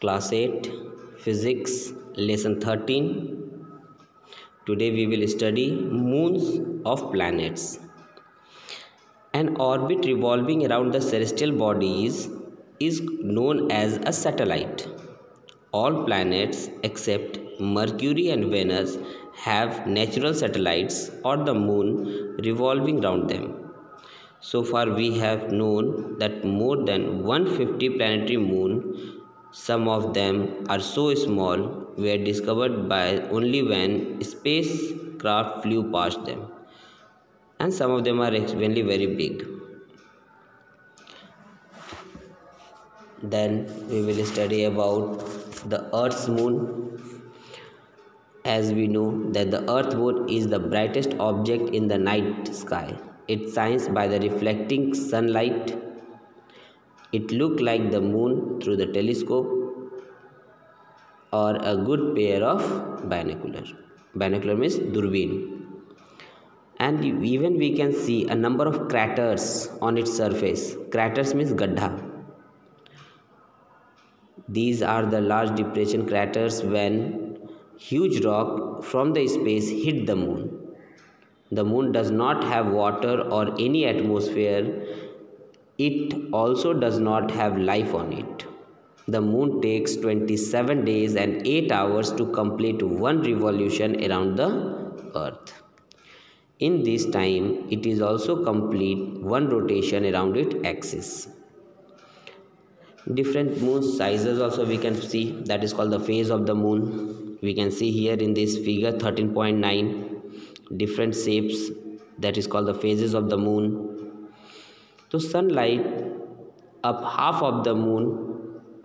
Class 8 Physics Lesson 13. Today we will study moons of planets. An orbit revolving around the celestial bodies is known as a satellite. All planets except Mercury and Venus have natural satellites or the moon revolving around them. So far we have known that more than 150 planetary moons, some of them are so small, were discovered by only when spacecraft flew past them, and some of them are extremely very big. Then we will study about the Earth's moon. As we know that the Earth moon is the brightest object in the night sky. It shines by the reflecting sunlight. It looks like the moon through the telescope or a good pair of binocular. Binocular means durbin. And even we can see a number of craters on its surface. Craters means gaddha. These are the large depression craters when huge rock from the space hit the moon. The moon does not have water or any atmosphere. It also does not have life on it. The moon takes 27 days and 8 hours to complete one revolution around the Earth. In this time, it is also complete one rotation around its axis. Different moon sizes also we can see, that is called the phase of the moon. We can see here in this figure 13.9 different shapes, that is called the phases of the moon. So sunlight up half of the moon.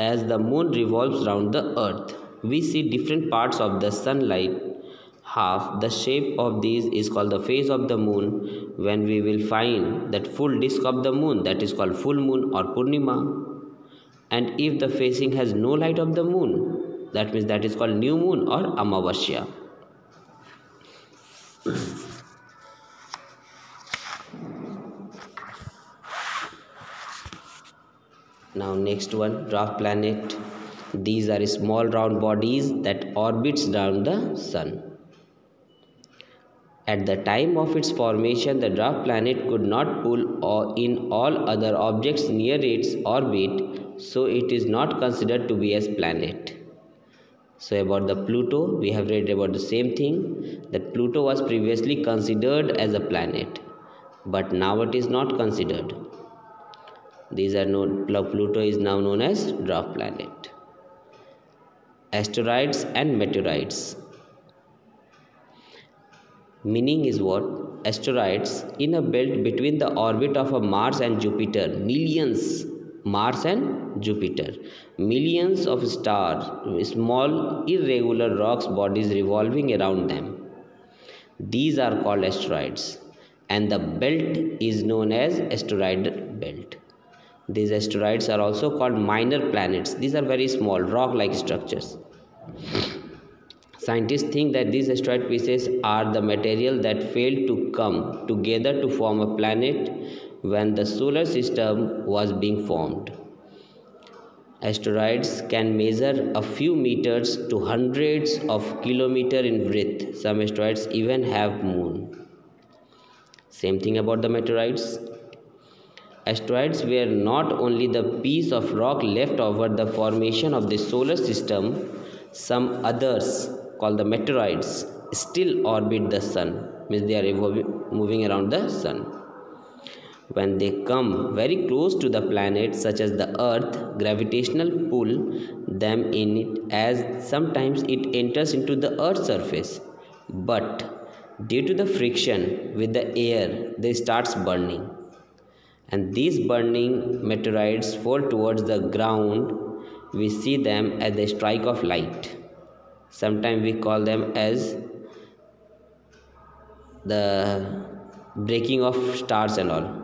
As the moon revolves around the Earth, we see different parts of the sunlight half. The shape of these is called the phase of the moon. When we will find that full disk of the moon, that is called full moon or Purnima. And if the facing has no light of the moon, that means that is called new moon or Amavasya. Now next one, dwarf planet. These are small round bodies that orbits around the sun. At the time of its formation, the dwarf planet could not pull in all other objects near its orbit, so it is not considered to be as planet. So about the Pluto, we have read about the same thing, that Pluto was previously considered as a planet, but now it is not considered. These are known, Pluto is now known as dwarf planet. Asteroids and meteorites. Meaning is what? Asteroids in a belt between the orbit of a Mars and Jupiter. Millions, Mars and Jupiter. Millions of stars, small irregular rocks bodies revolving around them. These are called asteroids, and the belt is known as asteroid belt. These asteroids are also called minor planets. These are very small rock-like structures. Scientists think that these asteroid pieces are the material that failed to come together to form a planet when the solar system was being formed. Asteroids can measure a few meters to hundreds of kilometers in width. Some asteroids even have moon. Same thing about the meteorites. Asteroids were not only the piece of rock left over the formation of the solar system. Some others, called the meteoroids, still orbit the sun, means they are moving around the sun. When they come very close to the planet, such as the Earth, gravitational pull them in it, as sometimes it enters into the Earth's surface. But due to the friction with the air, they starts burning. And these burning meteorites fall towards the ground. We see them as the strike of light. Sometimes we call them as the breaking of stars and all.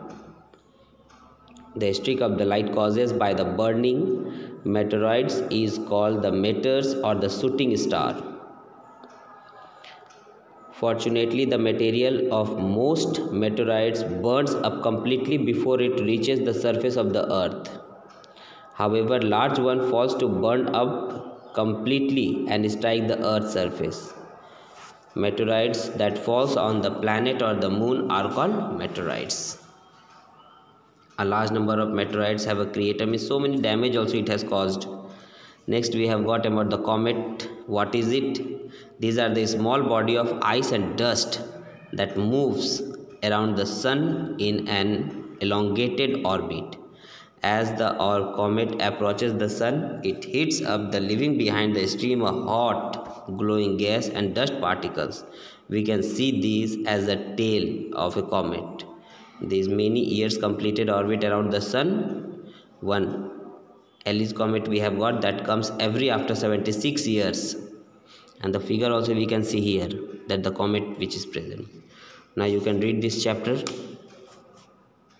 The streak of the light caused by the burning meteorites is called the meteors or the shooting star. Fortunately, the material of most meteorites burns up completely before it reaches the surface of the Earth. However, large one falls to burn up completely and strike the Earth's surface. Meteorites that falls on the planet or the moon are called meteorites. A large number of meteorites have created so many damage also it has caused. Next we have got about the comet. What is it? These are the small body of ice and dust that moves around the sun in an elongated orbit. As the comet approaches the sun, it heats up the leaving behind the stream of hot glowing gas and dust particles. We can see these as the tail of a comet. These many years completed orbit around the sun. One Halley's comet we have got that comes every after 76 years, and the figure also we can see here that the comet which is present. Now you can read this chapter.